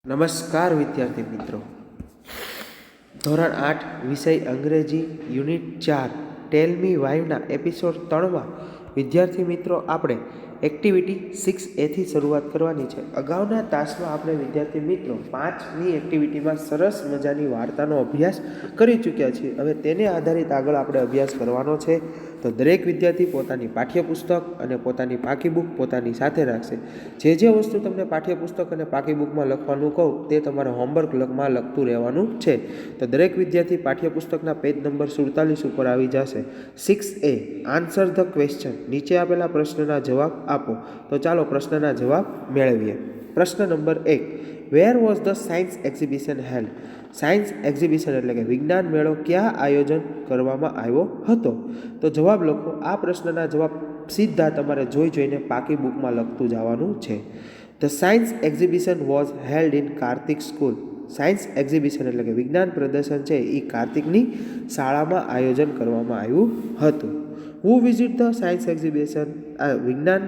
નમસ્કાર વિદ્યાર્થી મિત્રો, ધોરણ 8 વિષય અંગ્રેજી યુનિટ 4 ટેલ મી વાયના એપિસોડ 3માં વિદ્યાર્થી મિત્રો આપણે એક્ટિવિટી 6A થી શરૂઆત કરવાની છે. અગાઉના તાસમાં આપણે વિદ્યાર્થી મિત્રો 5ની એક્ટિવિટીમાં સરસ મજાની વાર્તાનો અભ્યાસ કરી ચૂક્યા છીએ. હવે તેને આધારિત આગળ આપણે અભ્યાસ કરવાનો છે. તો દરેક વિદ્યાર્થી પોતાની પાઠ્યપુસ્તક અને પોતાની પાકી બુક પોતાની સાથે રાખશે. જે વસ્તુ તમને પાઠ્યપુસ્તક અને પાકી બુકમાં લખવાનું કહું તે તમારે હોમવર્કમાં લખતું રહેવાનું છે. તો દરેક વિદ્યાર્થી પાઠ્યપુસ્તકના પેજ નંબર 47 ઉપર આવી જશે. 6A આન્સર ધ ક્વેશ્ચન, નીચે આપેલા પ્રશ્નના જવાબ આપો. તો ચાલો પ્રશ્નના જવાબ મેળવીએ. પ્રશ્ન number 1, where was the science exhibition held? Science exhibition એટલે કે વિજ્ઞાન મેળો ક્યાં આયોજન કરવામાં આવ્યો હતો? તો જવાબ લખો. આ પ્રશ્નના જવાબ સીધા તમારે જોઈને પાકી બુકમાં લખતું જવાનું છે. The science exhibition was held in Kartik school. Science exhibition એટલે કે વિજ્ઞાન પ્રદર્શન છે એ કાર્તિકની શાળામાં આયોજન કરવામાં આવ્યું હતું. હુ વિઝિટ ધ સાયન્સ એક્ઝિબિશન? આ વિજ્ઞાન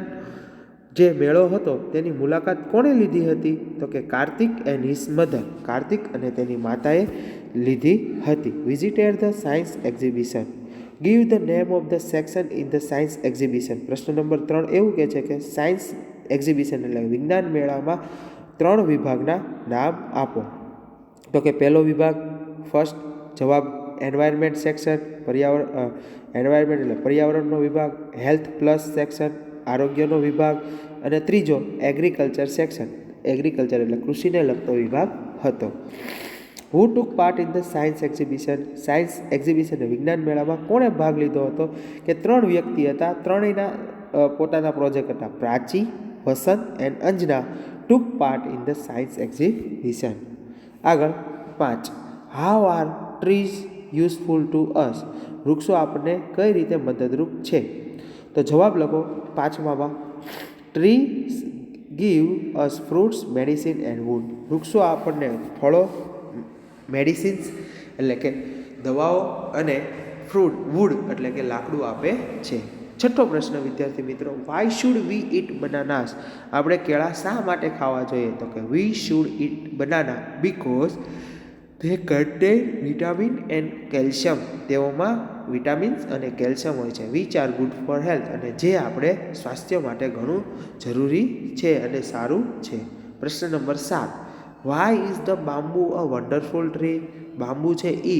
જે મેળો હતો તેની મુલાકાત કોણે લીધી હતી? તો કે Kartik and his mother, Kartik અને તેની માતાએ લીધી હતી. Visited the science exhibition. Give the name of the section in the science exhibition. પ્રશ્ન નંબર 3 એવું કહે છે કે સાયન્સ એક્ઝિબિશન એટલે વિજ્ઞાન મેળામાં 3 વિભાગના નામ આપો. તો કે પહેલો વિભાગ ફર્સ્ટ જવાબ એન્વાયરમેન્ટ સેક્શન, એન્વાયરમેન્ટ એટલે પર્યાવરણનો વિભાગ, હેલ્થ પ્લસ સેક્શન આરોગ્યનો વિભાગ, અને ત્રીજો એગ્રીકલ્ચર સેક્શન, એગ્રીકલ્ચર એટલે કૃષિને લગતો વિભાગ હતો. Who took part in the science exhibition? Science exhibition વિજ્ઞાન મેળામાં કોણે ભાગ લીધો હતો? કે 3 વ્યક્તિ હતા, ત્રણેયના પોતાના પ્રોજેક્ટ હતા. Prachi, Vasant and Anjana took part in the science exhibition. આગળ 5, how are trees useful to us? વૃક્ષો આપણને કઈ રીતે મદદરૂપ છે? તો જવાબ લખો 5માં. Trees give us fruits, medicine and wood. વૃક્ષો આપણને ફળો, મેડિસિન્સ એટલે કે દવાઓ, અને ફ્રૂટ, વુડ એટલે કે લાકડું આપે છે. છઠ્ઠો પ્રશ્ન વિદ્યાર્થી મિત્રો, why should we eat bananas? આપણે કેળા શા માટે ખાવા જોઈએ? તો કે we should eat banana because they contain vitamin and calcium. તેઓમાં વિટામિન્સ અને કેલ્શિયમ હોય છે. Which are good for health, અને જે આપણે સ્વાસ્થ્ય માટે ઘણું જરૂરી છે અને સારું છે. પ્રશ્ન number 7, why is the bamboo a wonderful tree? Bamboo છે એ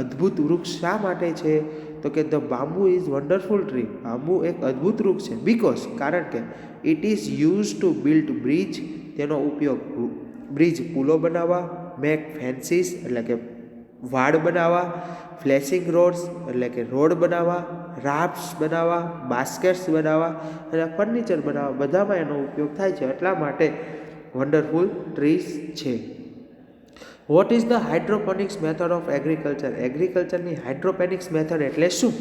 અદ્ભુત વૃક્ષ શા માટે છે? તો કે the bamboo is wonderful tree. Bamboo એક અદ્ભુત વૃક્ષ છે. બીકોઝ કારણ કે it is use to build bridge. તેનો ઉપયોગ બ્રિજ, પુલો બનાવવા, મેક ફેન્સીસ એટલે કે વાડ બનાવવા, ફ્લેશિંગ રોડ્સ એટલે કે રોડ બનાવવા, રાફ્ટ્સ બનાવવા, બાસ્કેટ્સ બનાવવા અને ફર્નિચર બનાવવા, બધામાં એનો ઉપયોગ થાય છે. એટલા માટે વન્ડરફુલ ટ્રીઝ છે. What is the hydroponics method of agriculture? એગ્રીકલ્ચરની હાઇડ્રોપોનિક્સ મેથડ એટલે શું?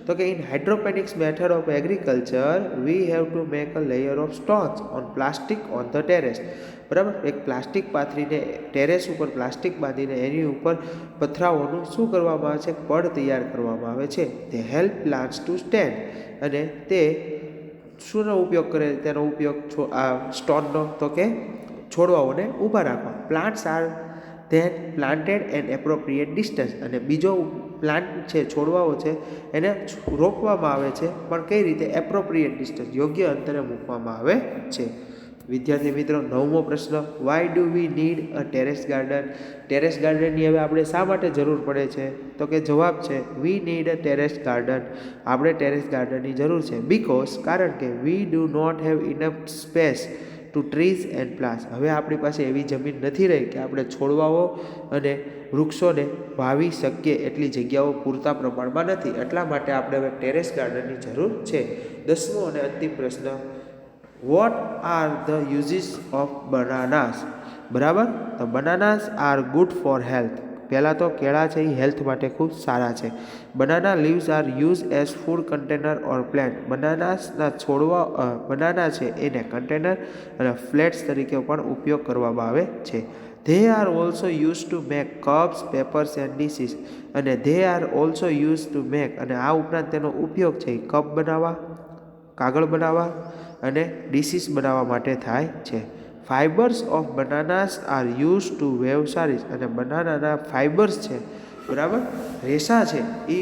તો કે in hydroponics method of agriculture we have to make a layer of stones on plastic on the terrace. બરાબર, એક પ્લાસ્ટિક પાથરીને ટેરેસ ઉપર પ્લાસ્ટિક બાંધીને એની ઉપર પથરાઓનું શું કરવામાં આવે છે? પડ તૈયાર કરવામાં આવે છે. તે હેલ્પ પ્લાન્ટ્સ ટુ સ્ટેન્ડ, અને તે શુંનો ઉપયોગ કરે? તેનો ઉપયોગ આ સ્ટોનનો, તો કે છોડવાઓને ઊભા રાખવા. Plants are then planted and appropriate distance, અને બીજો પ્લાન્ટ છે, છોડવાઓ છે, એને રોપવામાં આવે છે, પણ કઈ રીતે? એપ્રોપ્રિએટ ડિસ્ટન્સ, યોગ્ય અંતરે મૂકવામાં આવે છે. વિદ્યાર્થી મિત્રો, 9મો પ્રશ્ન, why do we need a terrace garden? Terrace ગાર્ડનની હવે આપણે શા માટે જરૂર પડે છે? તો કે જવાબ છે we need a terrace garden. આપણે ટેરેસ ગાર્ડનની જરૂર છે. બીકોઝ કારણ કે we do not have enough space to trees and plants. હવે આપણી પાસે એવી જમીન નથી રહી કે આપણે છોડવાઓ અને વૃક્ષોને વાવી શકીએ એટલી જગ્યાઓ પૂરતા પ્રમાણમાં નથી. એટલા માટે આપણે હવે ટેરેસ ગાર્ડનની જરૂર છે. 10મો અને અંતિમ પ્રશ્ન, what are the uses of બનાનાસ? બરાબર, તો બનાનાસ આર ગુડ ફોર હેલ્થ. પહેલાં તો કેળા છે એ હેલ્થ માટે ખૂબ સારા છે. Banana leaves are use as food container or plant. બનાનાસના છોડવા, બનાના છે એને કન્ટેનર અને ફ્લેટ્સ તરીકે પણ ઉપયોગ કરવામાં આવે છે. They are also use to make cups, papers and dishes. અને they are also use to make, અને આ ઉપરાંત તેનો ઉપયોગ છે એ કપ બનાવવા, કાગળ બનાવવા અને ડીશીસ બનાવવા માટે થાય છે. Fibres of bananas are use to weave saris, અને બનાનાના ફાઇબર્સ છે, બરાબર, રેસા છે, એ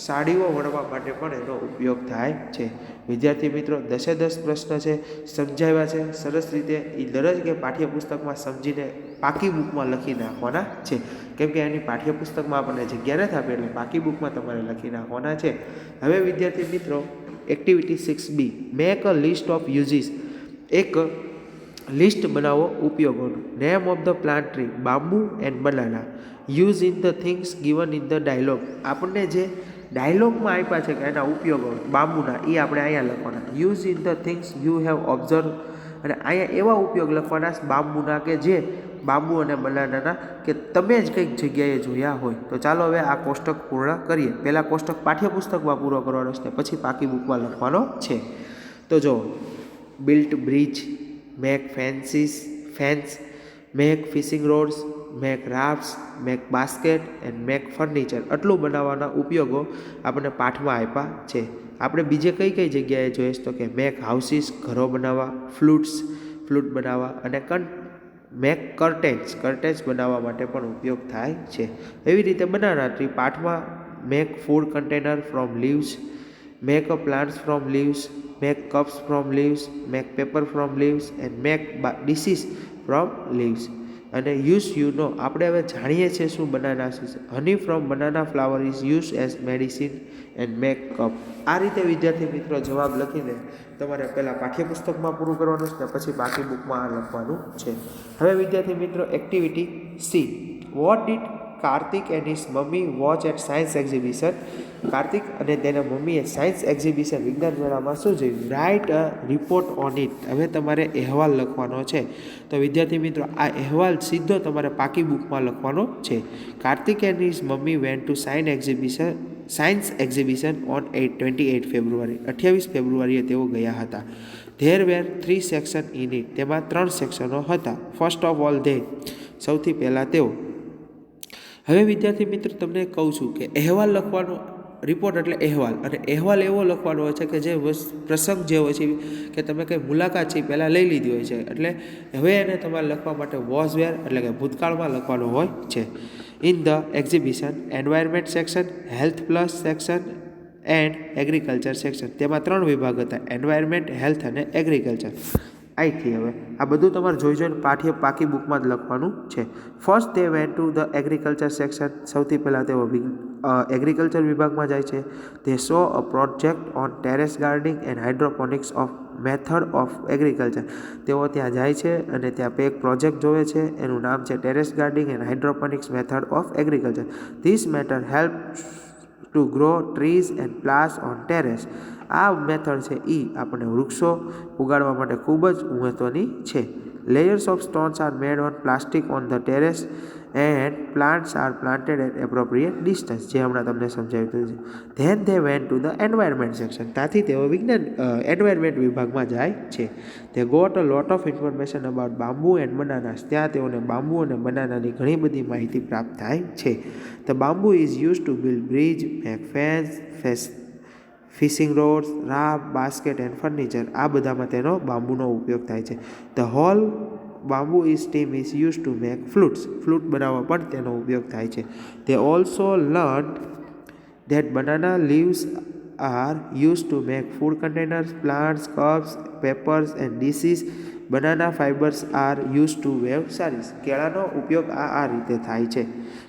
સાડીઓ વણવા માટે પણ એનો ઉપયોગ થાય છે. વિદ્યાર્થી મિત્રો 10 પ્રશ્ન છે, સમજાવ્યા છે સરસ રીતે. એ દરજ કે પાઠ્યપુસ્તકમાં સમજીને પાકી બુકમાં લખી નાખવાના છે, કેમ કે એની પાઠ્યપુસ્તકમાં આપણને જગ્યા નથી આપી, એટલે પાકી બુકમાં તમારે લખી નાખવાના છે. હવે વિદ્યાર્થી મિત્રો activity 6B, make a list of uses. એક લિસ્ટ બનાવો ઉપયોગોનું. Name of the plant tree, bamboo and banana. Use in the things given in the dialogue. આપણને જે ડાયલોગમાં આપ્યા છે કે એના ઉપયોગો બાંબુના, એ આપણે અહીંયા લખવાના. Use in the things you have observe, અને અહીંયા એવા ઉપયોગ લખવાના બાંબુના કે જે બાંબુ અને બનાનાના કે તમે જ કંઈક જગ્યાએ જોયા હોય. તો ચાલો હવે આ કોષ્ટક પૂર્ણ કરીએ. પહેલાં કોષ્ટક પાઠ્યપુસ્તકમાં પૂરો કરવાનો છે, પછી પાકી બુકમાં લખવાનો છે. તો જો built bridge, make fence, make fishing rods, make rafts, make basket and make furniture. આટલું બનાવવાના ઉપયોગો આપણને પાઠમાં આપ્યા છે. આપણે બીજે કઈ કઈ જગ્યાએ જોઈએ તો કે મેક હાઉસીસ, ઘરો બનાવવા, ફ્લૂટ બનાવવા, અને મેક કર્ટેન્સ બનાવવા માટે પણ ઉપયોગ થાય છે. એવી રીતે બનાના ટ્રી પાઠમાં make food container from leaves, make a plants from leaves, make cups from leaves, make paper from leaves and make dishes from leaves. અને આપણે હવે જાણીએ છીએ શું બનાના છે. Honey from banana flower is use as medicine and make cup. આ રીતે વિદ્યાર્થી મિત્રો જવાબ લખીને તમારે પહેલાં પાઠ્યપુસ્તકમાં પૂરું કરવાનું છે, પછી બાકી બુકમાં લખવાનું છે. હવે વિદ્યાર્થી મિત્રો activity C, what did Kartik and his mummy watch at science exhibition. Kartik અને તેના મમ્મીએ સાયન્સ એક્ઝિબિશન વિજ્ઞાન મેળામાં શું જોયું? Write a report on it. હવે તમારે અહેવાલ લખવાનો છે. તો વિદ્યાર્થી મિત્રો આ અહેવાલ સીધો તમારે પાકી બુકમાં લખવાનો છે. Kartik and his mummy went to science exhibition on 28 ફેબ્રુઆરી. 28 ફેબ્રુઆરીએ તેઓ ગયા હતા. There were 3 section in it. તેમાં 3 સેક્શનો હતા. ફર્સ્ટ ઓફ ઓલ સૌથી પહેલાં તેઓ. હવે વિદ્યાર્થી મિત્રો તમને કહું છું કે અહેવાલ લખવાનો, રિપોર્ટ એટલે અહેવાલ, અને અહેવાલ એવો લખવાનો હોય છે કે જે પ્રસંગ જે હોય છે કે તમે કંઈ મુલાકાત છે પહેલાં લઈ લીધી હોય છે, એટલે હવે એને તમારે લખવા માટે વોઝ વેર એટલે કે ભૂતકાળમાં લખવાનો હોય છે. In the exhibition, environment section, health plus section and agriculture section. તેમાં 3 વિભાગ હતા, એન્વાયરમેન્ટ, હેલ્થ અને એગ્રીકલ્ચર. અહીંથી હવે આ બધું તમારે જોઈને પાકી બુકમાં જ લખવાનું છે. First they went to the agriculture section. સૌથી પહેલાં તેઓ એગ્રીકલ્ચર વિભાગમાં જાય છે. They show a project on terrace gardening and hydroponics of method of agriculture. તેઓ ત્યાં જાય છે અને ત્યાં એક પ્રોજેક્ટ જોવે છે, એનું નામ છે terrace gardening and hydroponics method of agriculture. This method help to grow trees and plants on terrace. આ મેથડ છે એ આપણે વૃક્ષો ઉગાડવા માટે ખૂબ જ મહત્ત્વની છે. Layers of stones are made on plastic on the terrace and plants are planted at appropriate distance. જે હમણાં તમને સમજાવ્યું છે. Then they went to the environment section. ત્યાંથી તેઓ એન્વાયરમેન્ટ વિભાગમાં જાય છે. તે got a lot of information about bamboo and bananas. ત્યાં તેઓને બાંબુ અને બનાનાની ઘણી બધી માહિતી પ્રાપ્ત થાય છે. The bamboo is use to build bridge, make fence, fishing rods, raft, basket and furniture. આ બધામાં તેનો બાંબુનો ઉપયોગ થાય છે. The whole bamboo stem is use to make flute બનાવવા પણ તેનો ઉપયોગ થાય છે. તે also learn that banana leaves are use to make food containers, plants, cups, papers and dishes. Banana fibres are use to weave saris. કેળાનો ઉપયોગ આ રીતે થાય છે.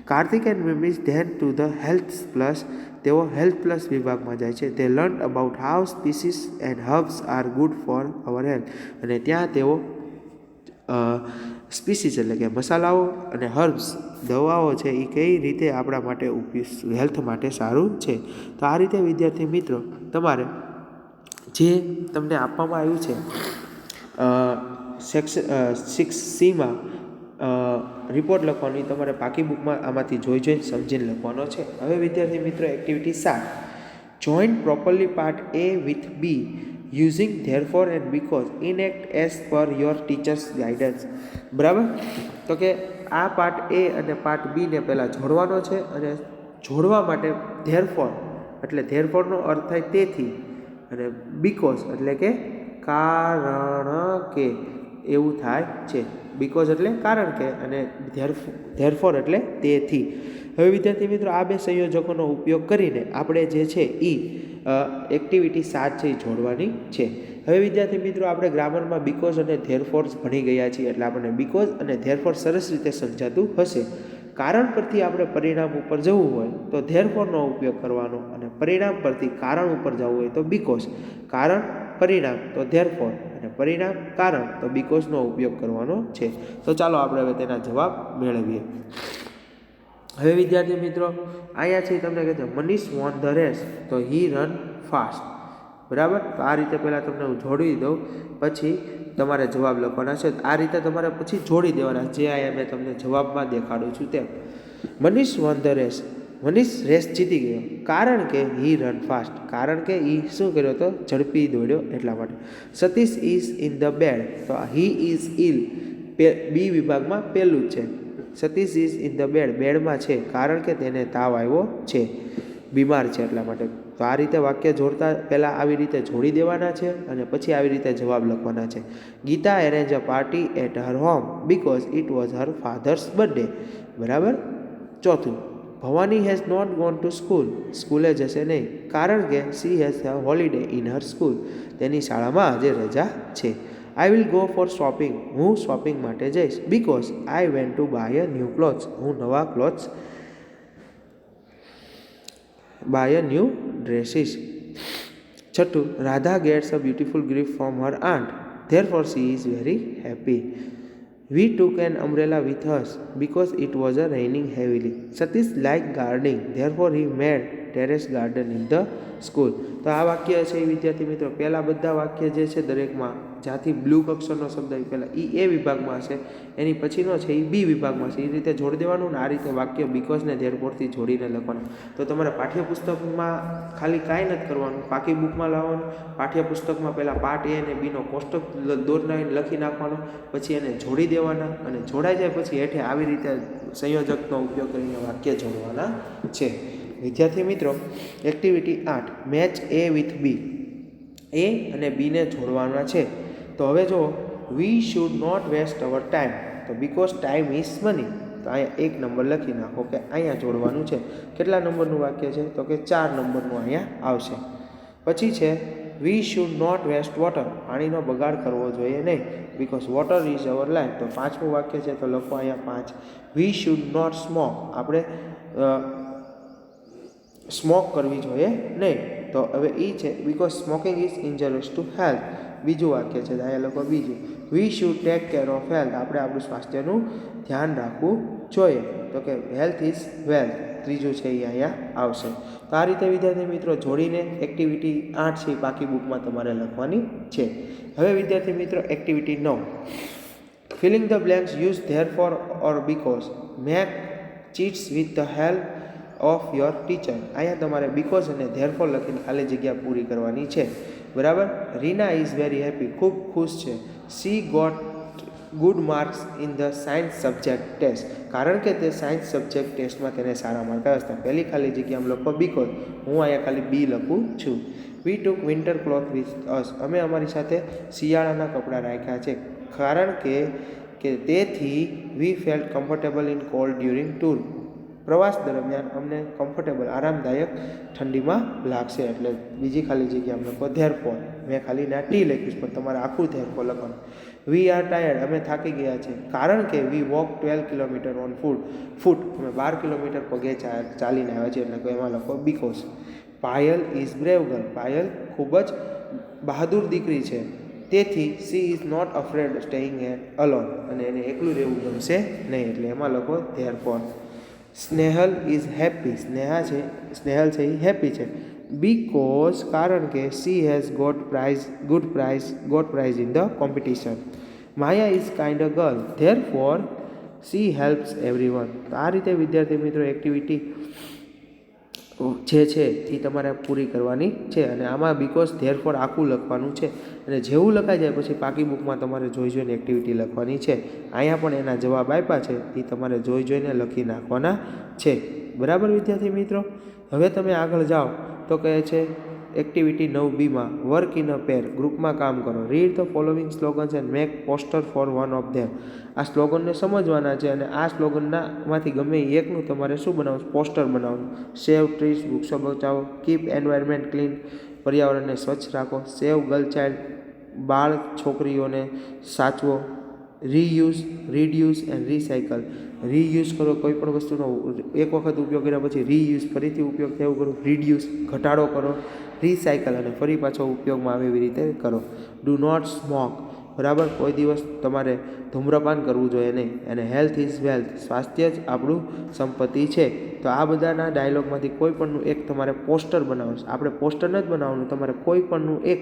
Kartik and mummies then to the health plus. તેઓ હેલ્થ પ્લસ વિભાગમાં જાય છે. તે learn about how spices and herbs are good for our health. અને ત્યાં તેઓ સ્પીસીસ એટલે કે મસાલાઓ અને હર્બ્સ દવાઓ છે એ કઈ રીતે આપણા માટે હેલ્થ માટે સારું છે. તો આ રીતે વિદ્યાર્થી મિત્રો તમારે જે તમને આપવામાં આવ્યું છે સેક્શન 6Cમાં રિપોર્ટ લખવાની, તમારે પાકી બુકમાં આમાંથી જોઈને સમજીને લખવાનો છે. હવે વિદ્યાર્થી મિત્રો activity 7, join properly part A with B using therefore and because enact as per your teachers guidance. બરાબર, તો કે આ પાર્ટ A અને પાર્ટ B ને પહેલાં જોડવાનો છે, અને જોડવા માટે ધેરફોર એટલે ધેરફોરનો અર્થ થાય તેથી, અને બીકોઝ એટલે કે કારણ કે એવું થાય છે. બીકોઝ એટલે કારણ કે, અને ધેરફોર એટલે તેથી. હવે વિદ્યાર્થી મિત્રો, આ બે સંયોજકોનો ઉપયોગ કરીને આપણે જે છે એ એક્ટિવિટી 7 છે એ જોડવાની છે. હવે વિદ્યાર્થી મિત્રો, આપણે ગ્રામરમાં બીકોઝ અને ધેરફોર ભણી ગયા છીએ, એટલે આપણને બીકોઝ અને ધેરફોર સરસ રીતે સમજાતું હશે. કારણ પરથી આપણે પરિણામ ઉપર જવું હોય તો ધેરફોરનો ઉપયોગ કરવાનો, અને પરિણામ પરથી કારણ ઉપર જવું હોય તો બીકોઝ. કારણ પરિણામ તો ધેરફોર, અને પરિણામ કારણ તો બીકોઝનો ઉપયોગ કરવાનો છે. તો ચાલો આપણે હવે તેના જવાબ મેળવીએ. હવે વિદ્યાર્થી મિત્રો, અહીંયા છે તમને કહે છે મનીષ વોન ધ રેસ, તો હી રન ફાસ્ટ. બરાબર. તો આ રીતે પહેલાં તમને હું જોડી દઉં, પછી તમારે જવાબ લખવાના છે. આ રીતે તમારે પછી જોડી દેવાના, જે અહીંયા મેં તમને જવાબમાં દેખાડું છું તેમ. Manish won the race, Manish race જીતી ગયો કારણ કે હી રન ફાસ્ટ, કારણ કે એ શું કર્યો તો ઝડપી દોડ્યો એટલા માટે. Satish is in the bed, તો હી ઇઝ ઇલ બી વિભાગમાં પહેલું જ છે. Satish is in the bed, બેડમાં છે કારણ કે તેને તાવ આવ્યો છે, બીમાર છે એટલા માટે. તો આ રીતે વાક્ય જોડતા પહેલાં આવી રીતે જોડી દેવાના છે, અને પછી આવી રીતે જવાબ લખવાના છે. Geeta arrange a party at her home because it was her father's birthday. બરાબર. ચોથું, Bhavani has not gone to school, સ્કૂલે જશે નહીં કારણ કે she has a holiday in her school, તેની શાળામાં આજે રજા છે. I will go for shopping, હું શોપિંગ માટે જઈશ because I went to buy a new clothes, હું નવા clothes buy a new dresses. છઠ્ઠું, Radha gets a beautiful gift from her aunt therefore she is very happy. We took an umbrella with us because it was raining heavily. Satish liked gardening, therefore he made terrace garden in the school. તો આ વાક્ય છે એ વિદ્યાર્થી મિત્રો, પહેલાં બધા વાક્ય જે છે દરેકમાં જ્યાંથી બ્લુ અક્ષરનો શબ્દ પહેલાં એ વિભાગમાં છે, એની પછીનો છે એ બી વિભાગમાં છે. એ રીતે જોડી દેવાનું, ને આ રીતે વાક્ય બીકોઝને ધેરફોરથી જોડીને લખવાનું. તો તમારે પાઠ્યપુસ્તકમાં ખાલી કાંઈ નથી કરવાનું, પાકી બુકમાં લાવવાનું. પાઠ્યપુસ્તકમાં પહેલાં પાર્ટ એ અને બીનો કોષ્ટક દોરનાવીને લખી નાખવાનો, પછી એને જોડી દેવાના, અને જોડાઈ જાય પછી હેઠે આવી રીતે સંયોજકનો ઉપયોગ કરીને વાક્ય જોડવાના છે. વિદ્યાર્થી મિત્રો, activity 8, match A with B. A અને બીને જોડવાના છે. તો હવે જો we should not waste our time, તો બીકોઝ ટાઈમ ઇઝ મની. તો અહીંયા 1 નંબર લખી નાખો કે અહીંયા જોડવાનું છે. કેટલા નંબરનું વાક્ય છે? તો કે 4 નંબરનું અહીંયા આવશે. પછી છે we should not waste water, પાણીનો બગાડ કરવો જોઈએ નહીં because water is our life. તો 5મું વાક્ય છે તો લખો અહીંયા 5. વી શુડ નોટ સ્મોક, આપણે સ્મોક કરવી જોઈએ નહીં. તો હવે એ છે because smoking is injurious to health. બીજું વાક્ય છે અહીંયા લખો બીજું, we should take care of health, આપણે આપણું સ્વાસ્થ્યનું ધ્યાન રાખવું જોઈએ. તો કે હેલ્થ ઇઝ વેલ્થ. ત્રીજું છે એ અહીંયા આવશે. તો આ રીતે વિદ્યાર્થી મિત્રો જોડીને એક્ટિવિટી 8 છે પાકી બુકમાં તમારે લખવાની છે. હવે વિદ્યાર્થી મિત્રો activity 9, filling the blanks use therefore or because, make ચીટ્સ with the help of your teacher. અહીંયા તમારે બીકોઝ અને ધેરફોર લખીને ખાલી જગ્યા પૂરી કરવાની છે. બરાબર. રીના ઇઝ વેરી હેપી, ખૂબ ખુશ છે. She got good marks in the science subject test, કારણ કે તે સાયન્સ સબ્જેક્ટ ટેસ્ટમાં તેને સારા માર્ક આવ્યા હતા. પહેલી ખાલી જગ્યામાં લખો બીકોઝ, હું અહીંયા ખાલી બી લખું છું. વી ટુક વિન્ટર ક્લોથ વિથ અસ, અમે અમારી સાથે શિયાળાના કપડાં રાખ્યા છે કારણ કે તેથી we felt comfortable in cold during tour, પ્રવાસ દરમિયાન અમને કમ્ફર્ટેબલ આરામદાયક ઠંડીમાં લાગશે. એટલે બીજી ખાલી જગ્યામાં લખો ધેરફોર. મેં ખાલી ના ટી લખીશ પણ તમારે આખું ધેરફોર લખવાનું. વી આર ટાયર્ડ, અમે થાકી ગયા છે કારણ કે વી વોક 12 કિલોમીટર ઓન ફૂટ, અમે 12 કિલોમીટર પગે ચાલીને આવ્યા છીએ એટલે એમાં લખો because. Payal is brave girl, Payal ખૂબ જ બહાદુર દીકરી છે તેથી she is not afraid staying alone, અને એને એકલું રહેવું ગમશે નહીં એટલે એમાં લખો therefore. Snehal is happy, Snehal છે એ હેપી છે બીકોઝ, કારણ કે she has got prize in the competition. Maya is kind a girl therefore she helps everyone. તો આ રીતે વિદ્યાર્થી મિત્રો એક્ટિવિટી જે છે એ તમારે પૂરી કરવાની છે, અને આમાં બીકોઝ ધેરફોર આખું લખવાનું છે, અને જેવું લખાઈ જાય પછી પાકી બુકમાં તમારે જોઈ જોઈને એક્ટિવિટી લખવાની છે. અહીંયા પણ એના જવાબ આપ્યા છે એ તમારે જોઈ જોઈને લખી નાખવાના છે. બરાબર વિદ્યાર્થી મિત્રો. હવે તમે આગળ જાઓ તો કહે છે activity 9B work in a pair, ગ્રુપમાં કામ કરો. Read the following slogans and make poster for one of them. આ સ્લોગનને સમજવાના છે અને આ સ્લોગનમાંથી ગમે એકનું તમારે શું બનાવવું? પોસ્ટર બનાવવાનું. સેવ ટ્રીઝ, વૃક્ષો બચાવો. કીપ એન્વાયરમેન્ટ ક્લીન, પર્યાવરણને સ્વચ્છ રાખો. સેવ ગર્લ ચાઇલ્ડ, બાળ છોકરીઓને સાચવો. Reuse, reduce and recycle. Reuse કરો, કોઈ પણ વસ્તુનો એક વખત ઉપયોગ કર્યા પછી રીયુઝ ફરીથી ઉપયોગ થાય એવું કરો. રીડ્યુસ, ઘટાડો કરો. રિસાયકલ, અને ફરી પાછો ઉપયોગમાં આવે એવી રીતે કરો. ડુ નોટ સ્મોક, બરાબર, કોઈ દિવસ તમારે ધૂમ્રપાન કરવું જોઈએ નહીં. અને હેલ્થ ઇઝ વેલ્થ, સ્વાસ્થ્ય જ આપણું સંપત્તિ છે. તો આ બધાના ડાયલોગમાંથી કોઈ પણનું એક તમારે પોસ્ટર બનાવવાનું છે. આપણે પોસ્ટર નથી બનાવવાનું, તમારે કોઈ પણનું એક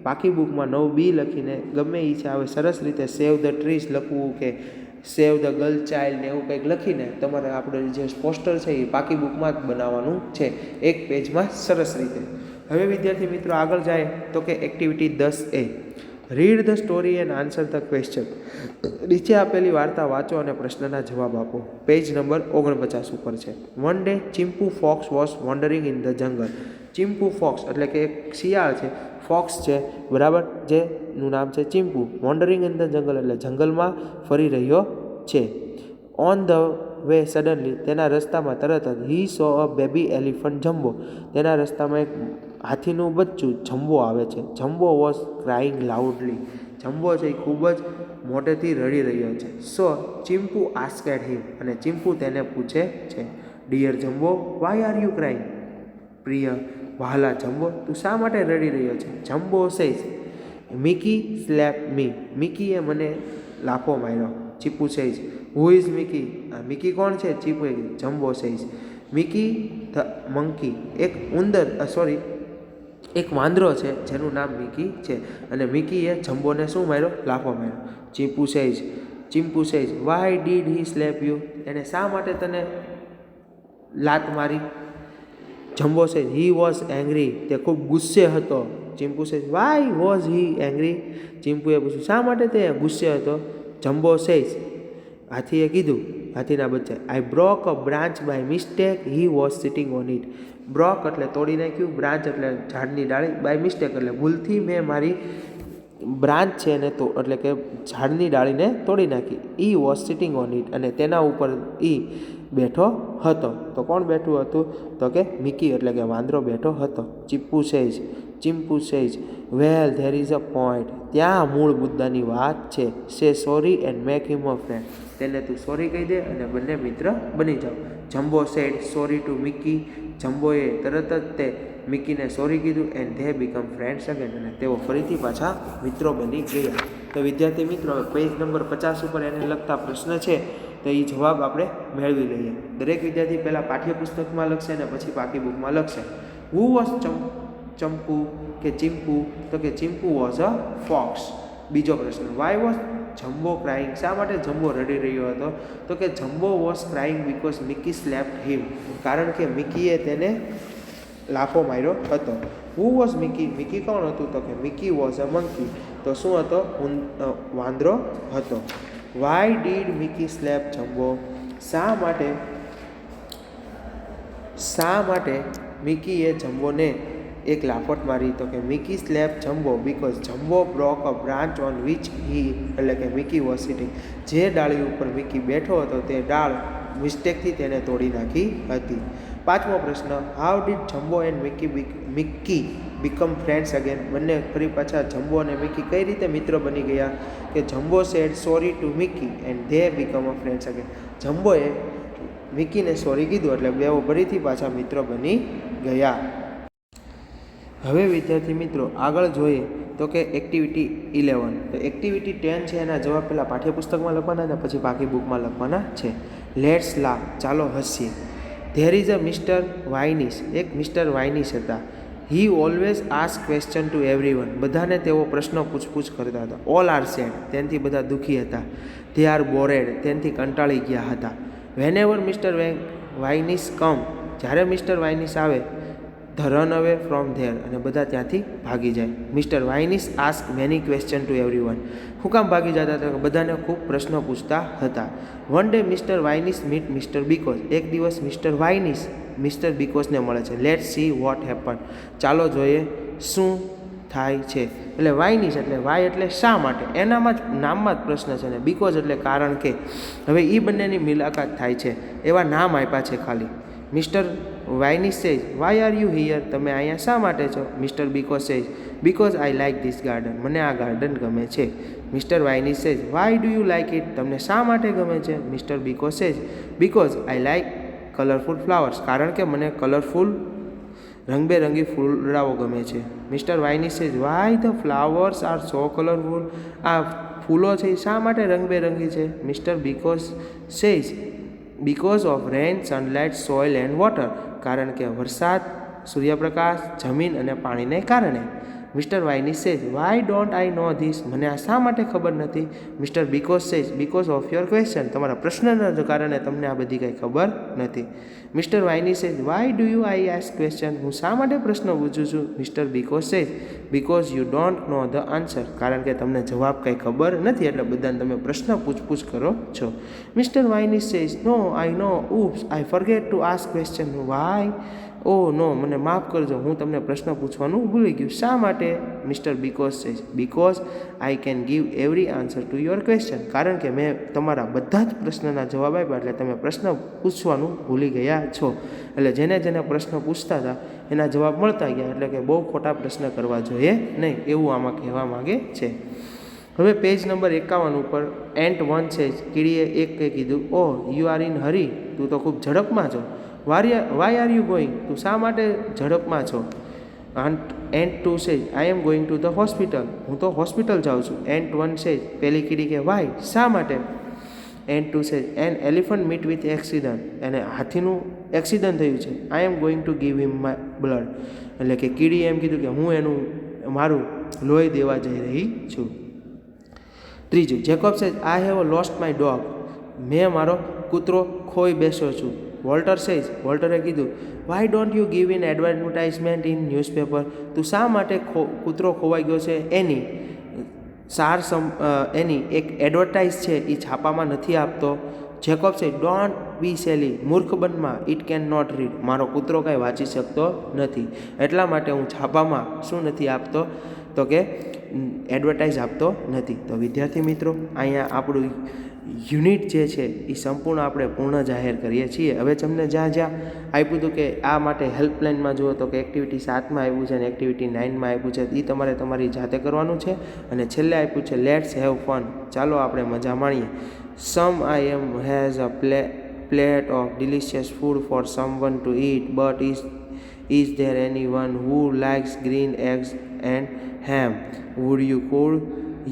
પાકી બુકમાં 9B લખીને ગમે એ છે આવે સરસ રીતે સેવ ધ ટ્રીઝ લખવું કે સેવ ધ ગર્લ ચાઇલ્ડ ને એવું કંઈક લખીને તમારે આપણે જે પોસ્ટર છે એ પાકી બુકમાં જ બનાવવાનું છે, એક પેજમાં સરસ રીતે. હવે વિદ્યાર્થી મિત્રો આગળ જાય તો કે activity 10A, read the story and answer the question. નીચે આપેલી વાર્તા વાંચો અને પ્રશ્નના જવાબ આપો. પેજ નંબર 49 ઉપર છે. One day Chimpu fox was wandering in the jungle. Chimpu focus એટલે કે એક શિયાળ છે, ફોક્સ છે, બરાબર, જેનું નામ છે ચિમ્પુ. વોન્ડરિંગ ઇન ધ જંગલ એટલે જંગલમાં ફરી રહ્યો છે. ઓન ધ વે સડનલી, તેના રસ્તામાં તરત જ હી સો અ બેબી એલિફન્ટ જમ્બો. તેના રસ્તામાં એક હાથીનું બચ્ચું જમ્બો આવે છે. Jumbo was crying loudly. Jumbo છે એ ખૂબ જ મોટેથી રડી રહ્યો છે. સો ચિમ્પુ આસ્કેડ હિમ, અને ચિમ્પુ તેને પૂછે છે, dear Jumbo, why are you crying? પ્રિય વહાલા જમ્બો, તું શા માટે રડી રહ્યો છે? Jumbo says, Mickey slap me. મિકીએ મને લાફો માર્યો. Chipu says, who is Mickey? Mickey કોણ છે? Chipu. Jumbo says, Mickey the monkey. એક ઉંદર, એક વાંદરો છે જેનું નામ મિકી છે. અને મિકીએ જમ્બોને શું માર્યો? લાફો માર્યો. Chimpu says, why did he slap you? એને શા માટે તને લાત મારી? Jumbo says, he was angry. તે ખૂબ ગુસ્સે હતો. Chimpu says, why was he angry? ચિમ્પુએ પૂછ્યું, શા માટે તે ગુસ્સે હતો? જમ્બો સેઝ, હાથીએ કીધું, હાથીના બચ્ચા, I broke a branch by mistake, he was sitting on it. Broke એટલે તોડી નાખ્યું, બ્રાન્ચ એટલે ઝાડની ડાળી, બાય મિસ્ટેક એટલે ભૂલથી મેં મારી બ્રાન્ચ છે ને તો એટલે કે ઝાડની ડાળીને તોડી નાખી. ઈ વોઝ સિટિંગ ઓન ઇટ, અને તેના ઉપર ઈ બેઠો હતો. તો કોણ બેઠું હતું? તો કે મિકી એટલે કે વાંદરો બેઠો હતો. Chimpu says, well there is a point. ત્યાં મૂળ મુદ્દાની વાત છે. સે sorry and make him a friend. તેને તું સોરી કહી દે અને બંને મિત્ર બની જાઓ. Jumbo said sorry to Mickey. જમ્બોએ તરત જ તે મિકીને સોરી કીધું. And they become friends again, અને તેઓ ફરીથી પાછા મિત્રો બની ગયા. તો વિદ્યાર્થી મિત્રો, પેજ નંબર 50 ઉપર એને લગતા પ્રશ્ન છે, તો એ જવાબ આપણે મેળવી લઈએ. દરેક વિદ્યાર્થી પહેલાં પાઠ્યપુસ્તકમાં લખશે અને પછી પાકી બુકમાં લખશે. હુ વોઝ ચંપુ કે ચિમ્પુ? તો કે ચિમ્પુ વોઝ અ ફોક્સ. બીજો પ્રશ્ન, વાય વોઝ જમ્બો ક્રાઇંગ? શા માટે જમ્બો રડી રહ્યો હતો? તો કે Jumbo was crying because Mickey slapped him. કારણ કે મિકીએ તેને લાફો માર્યો હતો. Who was Mickey? મિકી કોણ હતું? તો કે મિકી વોઝ અ મંકી. તો શું હતો? વાંદરો હતો. Why did Mickey slap Jumbo? શા માટે મિકીએ જમ્બોને એક લાફટ મારી? તો કે Mickey slap Jumbo because Jumbo broke a branch on which he એટલે કે મિકી વોઝ સિટિંગ. જે ડાળી ઉપર મિકી બેઠો હતો તે ડાળ મિસ્ટેકથી તેને તોડી નાખી હતી. પાંચમો પ્રશ્ન, how did jumbo and Mickey become friends again? બંને ફરી પાછા જમ્બો અને મિકી કઈ રીતે મિત્ર બની ગયા? કે Jumbo said sorry to Mickey and they become a friends again. જમ્બોએ મિકીને સોરી કીધું એટલે બેઓ ફરીથી પાછા મિત્ર બની ગયા. હવે વિદ્યાર્થી મિત્રો આગળ જોઈએ તો કે એક્ટિવિટી 11. તો એક્ટિવિટી 10 છે એના જવાબ પહેલાં પાઠ્યપુસ્તકમાં લખવાના અને પછી પાકી બુકમાં લખવાના છે. લેટ્સ લાફ, ચાલો હસીએ. There is a mister Whyness. એક મિસ્ટર વાઇનિસ હતા. He always ask question to everyone. બધાને તેઓ પ્રશ્નો પૂછપૂછ કરતા હતા. ઓલ આર સેડ, તેનાથી બધા દુઃખી હતા. ધે આર બોરેડ, તેનાથી કંટાળી ગયા હતા. Whenever mister Whyness come, જ્યારે મિસ્ટર વાઇનિસ આવે they run away from there, અને બધા ત્યાંથી ભાગી જાય. Mister Whyness ask many question to everyone. શું કામ ભાગી જતા હતા? બધાને ખૂબ પ્રશ્નો પૂછતા હતા. One day mister Whyness meet mister Because. એક દિવસ મિસ્ટર વાઇનિસ મિસ્ટર બીકોઝને મળે છે. Let's see what happen. ચાલો જોઈએ શું થાય છે. એટલે વાઇનિસ એટલે વાય એટલે શા માટે, એનામાં જ નામમાં જ પ્રશ્ન છે ને બીકોઝ એટલે કારણ કે. હવે એ બંનેની મુલાકાત થાય છે એવા નામ આપ્યા છે ખાલી. Mister Whyness says why are you here. તમે અહીંયા શા માટે છો? Mister Because says because I like this garden. મને આ ગાર્ડન ગમે છે. Mister Whyness says why do you like it. તમને શા માટે ગમે છે? Mister Because says because I like colourful flowers. કારણ કે મને કલરફુલ રંગબેરંગી ફૂલડાઓ ગમે છે. Mister Whyness says why the flowers are so colourful. આ ફૂલો છે એ શા માટે રંગબેરંગી છે? Mister Because says because of rain, sunlight, soil and water. કારણ કે વરસાદ, સૂર્યપ્રકાશ, જમીન અને પાણીને કારણે. Mister Whyness says why don't I know this. મને આ શા માટે ખબર નથી? Mister Because says because of your question. તમારા પ્રશ્નના કારણે તમને આ બધી કંઈ ખબર નથી. Mister Whyness says why do you I ask question. હું શા માટે પ્રશ્ન પૂછું છું? Mister Because says because you don't know the answer. કારણ કે તમને જવાબ કંઈ ખબર નથી એટલે બધાને તમે પ્રશ્ન પૂછપૂછ કરો છો. Mister Whyness says no I know oops I forget to ask question. Why oh no, મને માફ કરજો, હું તમને પ્રશ્ન પૂછવાનું ભૂલી ગયું. શા માટે? Mister Because says because I can give every answer to your question. કારણ કે મેં તમારા બધા જ પ્રશ્નના જવાબ આપ્યા એટલે તમે પ્રશ્ન પૂછવાનું ભૂલી ગયા છો. એટલે જેને જેને પ્રશ્ન પૂછતા હતા એના જવાબ મળતા ગયા. એટલે કે બહુ ખોટા પ્રશ્ન કરવા જોઈએ નહીં એવું આમાં કહેવા માગે છે. હવે પેજ નંબર 51 ઉપર એન્ટ 1 છે. કીડીએ એક કીધું, oh you are in hurry. તું તો ખૂબ ઝડપમાં છો. Why are you going. તું શા માટે ઝડપમાં છો? એન્ટ 2 છે I am going to the hospital. હું તો હોસ્પિટલ જાઉં છું. એન્ટ 1 છે પેલી કીડી કે વાય શા માટે? એન્ટ 2 છે an elephant meet with accident. એને હાથીનું એક્સિડન્ટ થયું છે. I am going to give him my blood. એટલે કે કીડીએ એમ કીધું કે હું મારું લોહી દેવા જઈ રહી છું. ત્રીજું, Jacob says I have lost my dog. મેં મારો કૂતરો ખોઈ બેસ્યો છું. વોલ્ટર સેઝ વોલ્ટરે કીધું why don't you give in advertisement in newspaper. તું શા માટે કૂતરો ખોવાઈ ગયો છે એની એની એક એડવર્ટાઇઝ છે એ છાપામાં નથી આપતો. Jacob says don't be silly. મૂર્ખ બનમાં. It can not read. મારો કૂતરો કાંઈ વાંચી શકતો નથી એટલા માટે હું છાપામાં શું નથી આપતો તો કે એડવર્ટાઇઝ આપતો નથી. તો વિદ્યાર્થી મિત્રો અહીંયા આપણું યુનિટ જે છે એ સંપૂર્ણ આપણે પૂર્ણ જાહેર કરીએ છીએ. હવે તમને જ્યાં જ્યાં આપ્યું હતું કે આ માટે હેલ્પલાઇનમાં જુઓ તો કે એક્ટિવિટી 7માં આવ્યું છે અને એક્ટિવિટી 9માં આપ્યું છે. એ તમારે તમારી જાતે કરવાનું છે. અને છેલ્લે આપ્યું છે લેટ્સ હેવ ફન. ચાલો આપણે મજા માણીએ. Some I am has a plate of delicious food for someone to eat, but is there anyone who likes green eggs and ham? Would you could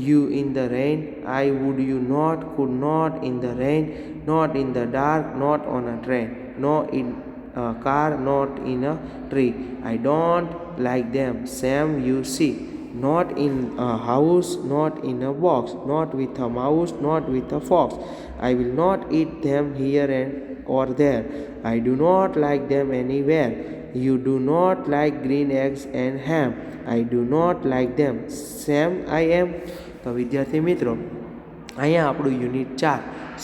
you in the rain? I would you not, could not in the rain, not in the dark, not on a train, no in a car, not in a tree. I don't like them, Sam, you see. Not in a house, not in a box, not with a mouse, not with a fox. I will not eat them here and or there. I do not like them anywhere. You do not like green eggs and ham. I do not like them. Sam, I am. તો વિદ્યાર્થી મિત્રો અહીંયા આપણું unit 4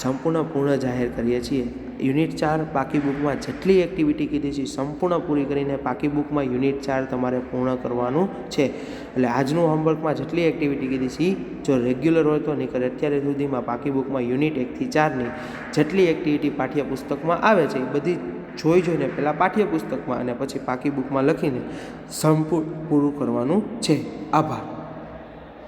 સંપૂર્ણ પૂર્ણ જાહેર કરીએ છીએ. યુનિટ 4 પાકી બુકમાં જેટલી એક્ટિવિટી કીધી છે સંપૂર્ણ પૂરી કરીને પાકી બુકમાં યુનિટ 4 તમારે પૂર્ણ કરવાનું છે. એટલે આજનું હોમવર્કમાં જેટલી એક્ટિવિટી કીધી છે જો રેગ્યુલર હોય તો નહીં કરે. અત્યારે સુધીમાં પાકી બુકમાં યુનિટ 1 થી 4ની જેટલી એક્ટિવિટી પાઠ્યપુસ્તકમાં આવે છે એ બધી જોઈને પહેલાં પાઠ્યપુસ્તકમાં અને પછી પાકી બુકમાં લખીને સંપૂર્ણ પૂરું કરવાનું છે. આભાર.